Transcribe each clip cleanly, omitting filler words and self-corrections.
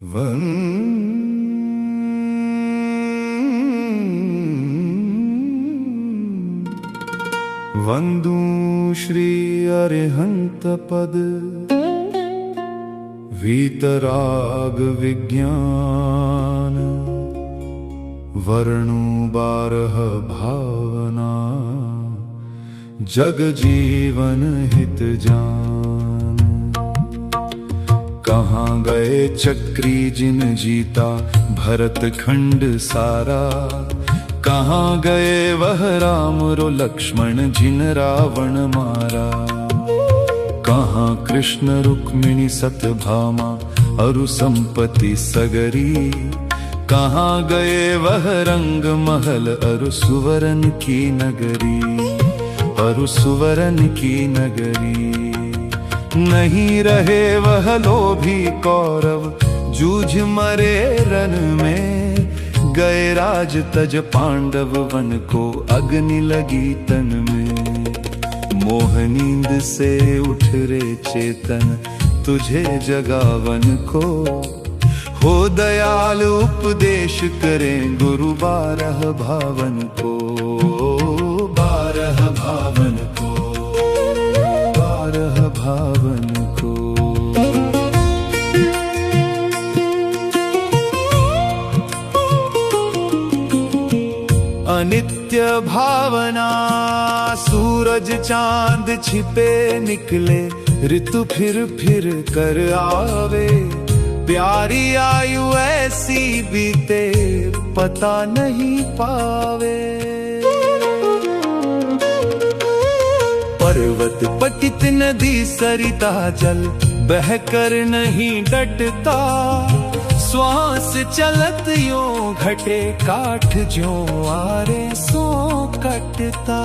वंदू श्री अरिहंत पद वीतराग विज्ञान वर्णु बारह भावना जग जीवन हित जान। कहाँ गए चक्री जिन जीता भरत खंड सारा, कहाँ गए वह राम रो लक्ष्मण जिन रावण मारा। कहाँ कृष्ण रुक्मिणी सत्यभामा अरु संपत्ति सगरी, कहाँ गए वह रंग महल अरु सुवरन की नगरी, अरु सुवरन की नगरी। नहीं रहे वह लोभी कौरव जूझ मरे रन में, गए राज तज पांडव वन को अग्नि लगी तन में। मोह नींद से उठ रे चेतन तुझे जगावन को, हो दयाल उपदेश करें गुरु बारह भावन को, बारह भावन को, बारह भावन को। अनित्य भावना सूरज चांद छिपे निकले, ऋतु फिर फिर कर आवे। प्यारी आयु ऐसी बीते पता नहीं पावे। पर्वत पतित नदी सरिता जल बहकर नहीं डटता, श्वास चलत यो घटे काठ जो आरे सो कटता।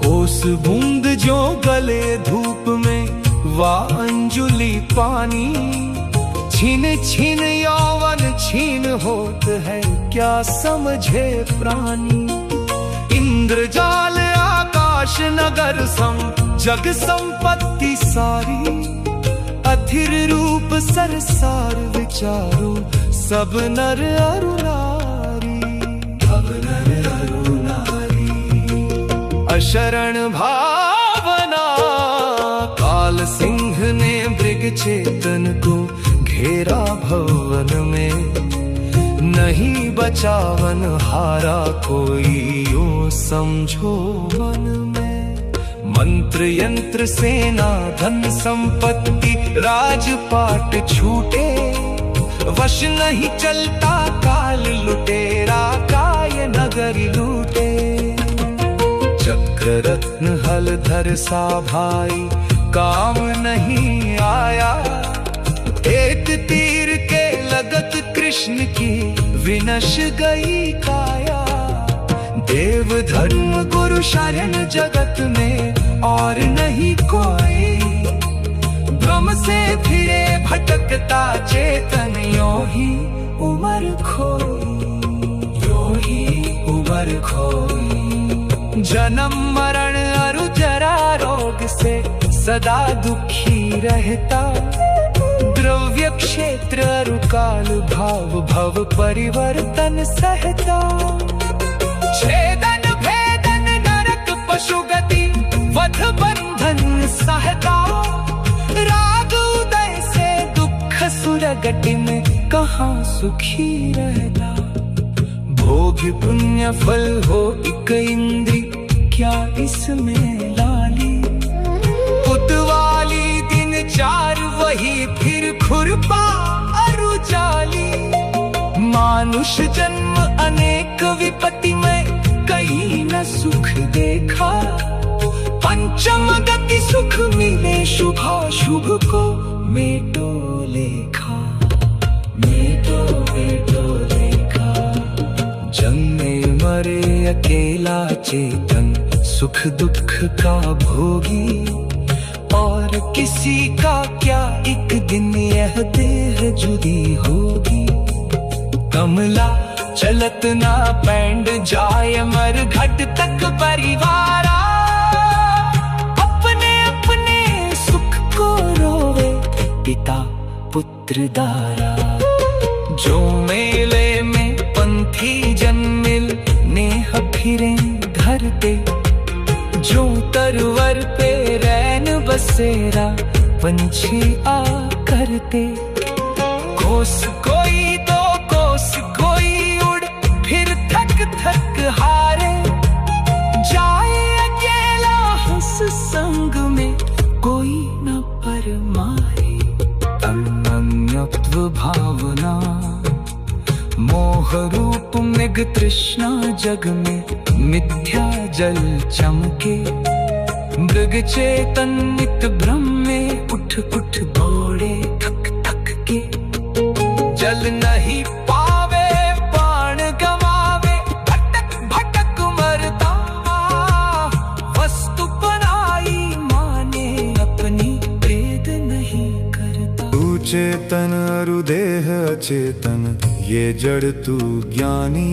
ओस बूंद जो गले धूप में वा अंजुली पानी, छीन छीन यौवन छीन होत है क्या समझे प्राणी। इंद्रजाल आकाश नगर सम जग संपत्ति सारी, अथिर रूप सरसार विचारो सब नर अरु नारी, सब नर अरु नारी। अशरण भावना काल सिंह ने मृग चेतन को घेरा भवन में, नहीं बचावन हारा कोई यो समझो मन में। मंत्र यंत्र सेना धन संपत्ति राजपाट छूटे, वश नहीं चलता काल लुटेरा काय नगर लूटे। चक्र रत्न हलधर सा भाई काम नहीं आया, एक तीर के लगत कृष्ण की विनश गई काया। देव धर्म गुरु शरण जगत में और नहीं कोई, भ्रम से फिरे भटकता चेतन यो ही उमर खोई, यो ही उमर खोई। जन्म मरण अरु जरा रोग से सदा दुखी रहता, द्रव्य क्षेत्र अरु काल भाव भव परिवर्तन सहता। छेदन भेदन नरक पशु गति वध बंधन सहता, राग उदय से दुख सुरगति में कहाँ सुखी रहता। भोग पुण्य फल हो एक इंद्री क्या इसमें लाली, पुतवाली दिन चार वही फिर खुरपा अरु जाली। मानुष जन्म अनेक विपत्ति में कहीं न सुख देखा, पंचम गति सुख मिले शुभाशुभ को मेटो लेखा, मेटो मेटो लेखा। जन्मे मरे अकेला चेतन सुख दुख का भोगी, और किसी का क्या एक दिन यह देह जुदी होगी। कमला चलत ना पैंड जाय मर घट तक परिवारा, अपने अपने सुख को रोवे पिता पुत्र दारा। जो मेले में पंथी जन मिल नेह फिरे धरते, जो तरवर पे रैन बसेरा पंछी आ करते। कोस कोई दो कोस कोई उड़ फिर थक थक हारे, जाए अकेला हंस संग में कोई न पर मारे। अनन्यत्व भावना मोह रूप मृग तृष्णा जग में मिथ्या जल चमके। मृग चेतन नित ब्रह्म में उठ उठ दौड़े थक थक के। जल नहीं पावे प्राण गवावे, भटक भटक मरता। वस्तु बनाई माने अपनी भेद नहीं करता। तू चेतन अरु देह अचेतन ये जड़ तू ज्ञानी।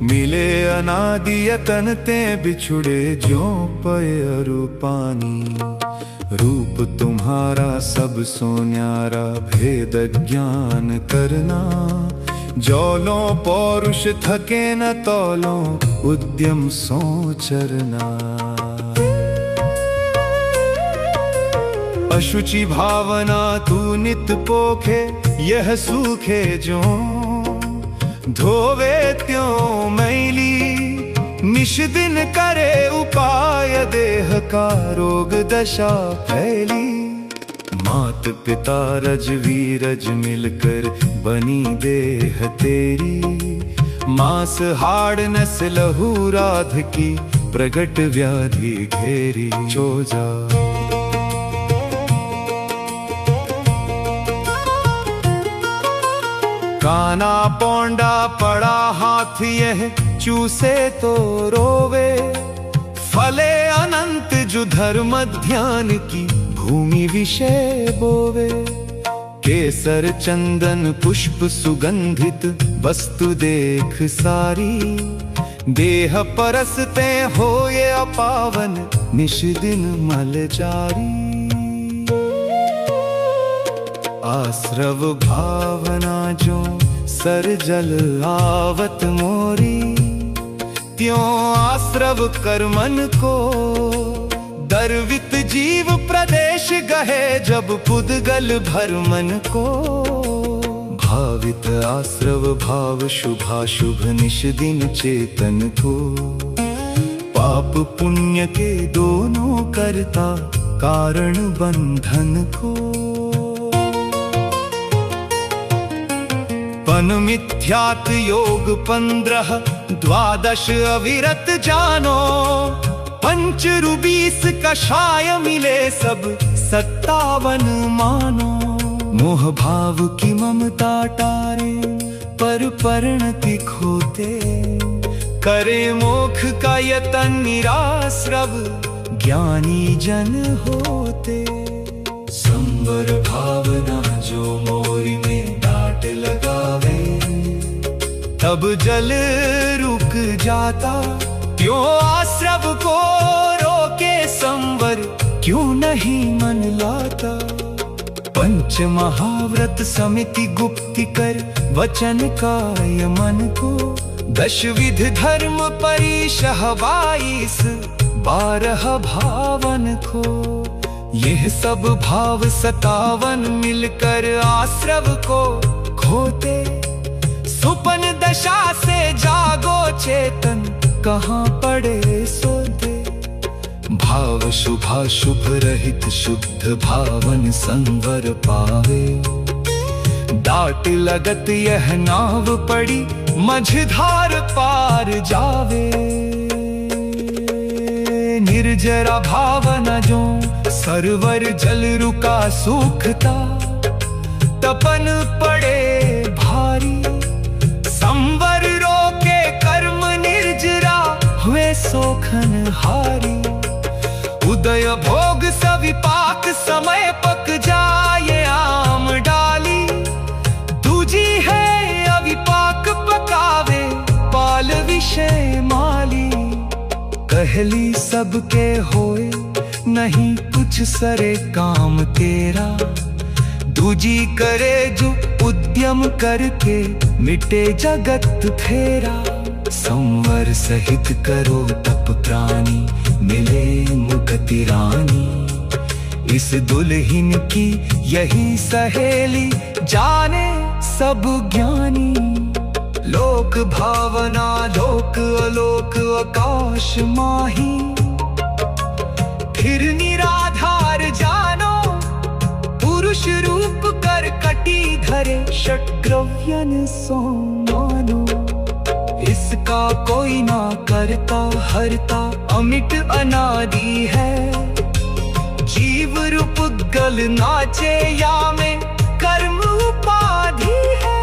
मिले अनादि यतन ते बिछुड़े ज्यों पय अरु पानी। रूप तुम्हारा सब सो न्यारा भेद ज्ञान करना। जौलों पौरुष थके न तौलों उद्यम सो चरना। अशुचि भावना तू नित पोखे, यह सूखे जो धोवे त्यों मैली। निश दिन करे उपाय देह का रोग दशा फैली। मात पिता रज वीरज मिलकर बनी देह तेरी। मांस हाड़ नस लहू राध की प्रगट व्याधि घेरी। चोजा काना पौंडा पड़ा हाथ यह चूसे तो रोवे। फले अनंत जो धर्म ध्यान की भूमि विषय बोवे। केसर चंदन पुष्प सुगंधित वस्तु देख सारी। देह परसते हो ये अपावन निश दिन मल जारी। आश्रव भावना जो सर जल आवत मोरी। त्यों आश्रव कर्मन को दर्वित जीव प्रदेश गहे। जब पुद्गल भरमन को भावित आश्रव भाव शुभाशुभ निश दिन चेतन को। पाप पुण्य के दोनों करता कारण बंधन को। पन मिथ्यात योग 15 द्वादश अविरत जानो। पंच रुबीस कषाय मिले सब 57 मानो। मोह भाव की ममता टारे पर परिणति खोते। करे मोक्ष का यतन निराश्रव ज्ञानी जन होते। संवर भावना जो मोरी में डांट लगावे। तब जल रुक जाता क्यों आश्रव को रोके। संवर क्यों नहीं मन लाता। पंच महाव्रत समिति गुप्ति कर वचन का यमन को। 10 विध धर्म परिशह 22 12 भावन को। यह सब भाव 57 मिलकर आश्रव को खोते। सुपन दशा से जागो चेतन कहाँ पड़े सोते। भाव शुभाशुभ रहित शुद्ध भावन संवर पावे। डाट लगत यह नाव पड़ी मझधार पार जावे। निर्जरा भावना जो सरवर जल रुका सूखता। तपन पड़े भारी संवर रोके कर्म निर्जरा हुए सोखन हारी। उदय भोग सविपाक समय पक जाए आम डाली। दूजी है अविपाक पकावे पाल विषय माली। कहली सबके होए नहीं कुछ सरे काम तेरा। तुझी करे जो उद्यम करके मिटे जगत फेरा। संवर सहित करो तप प्राणी, मिले मुक्ति रानी। इस दुल्हन की यही सहेली, जाने सब ज्ञानी। लोक भावना लोक अलोक आकाश माही, फिर निराधार जानो पुरुष रूप कर कटी धरे। षट्ग्रव्यन सो मानो, इसका कोई ना करता हरता, अमिट अनादि है। जीव रूप गल नाचे या में कर्म उपाधि है।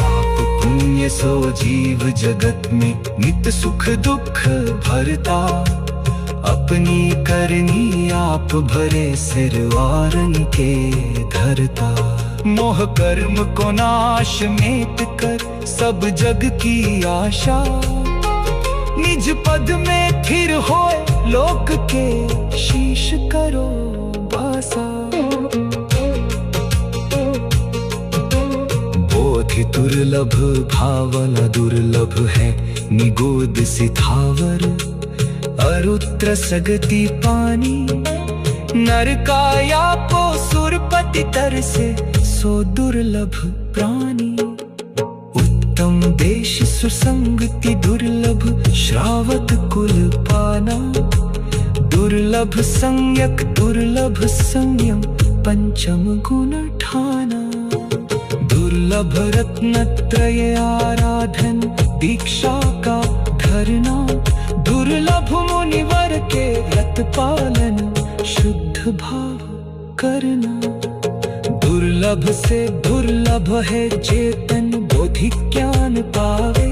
आप पुण्य सो जीव जगत में नित सुख दुख भरता। अपनी करनी आप भरे सिर वारन के धरता। मोह कर्म को नाश मेट कर सब जग की आशा। निज पद में थिर होए लोक के शीश करो बासा। बोधि दुर्लभ भावना दुर्लभ है, निगोद सिथावर। अरुद्र सगति पानी, नर काया को सुरपति तर से सो दुर्लभ प्राणी। उत्तम देश सुसंगति दुर्लभ, श्रावक कुल पाना। दुर्लभ संयक दुर्लभ संयम, पंचम गुण ठाना। दुर्लभ रत्नत्रय आराधन, दीक्षा का धरना। दुर्लभ मुनिवर के व्रत पालन, शुद्ध भाव करना। दुर्लभ से दुर्लभ है चेतन, बोधि ज्ञान पावे।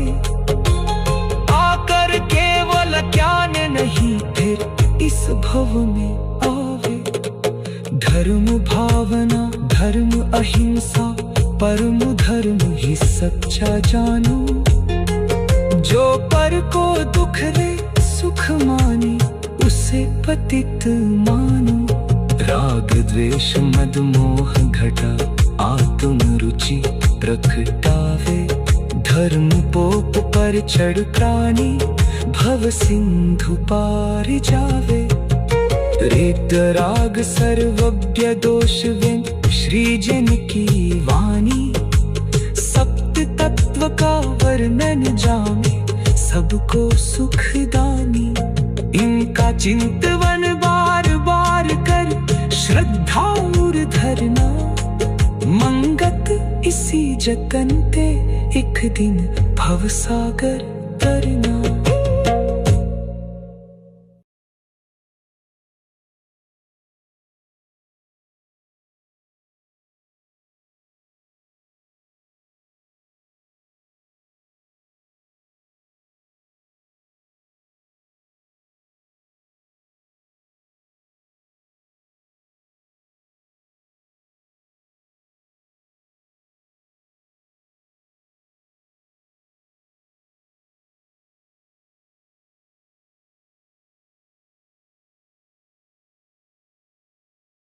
आकर केवल ज्ञान नहीं फिर इस भव में आवे। धर्म भावना धर्म अहिंसा, परम धर्म ही सच्चा जानो। जो पर को दुख दे सुख माने, उसे पतित मानो। राग द्वेष मद मोह घटा, आत्म रुचि प्रकटावे। धर्म पोप पर चढ़ प्राणी, भव सिंधु पार जावे। रेत राग सर्वज्ञ दोष विन, श्री जन की वाणी। सप्त तत्व का वर्णन जाने, सबको सुखदानी। इनका चिंतवन बार बार कर, श्रद्धा और धरना। मंगत इसी जतन ते, एक दिन भव सागर तरना।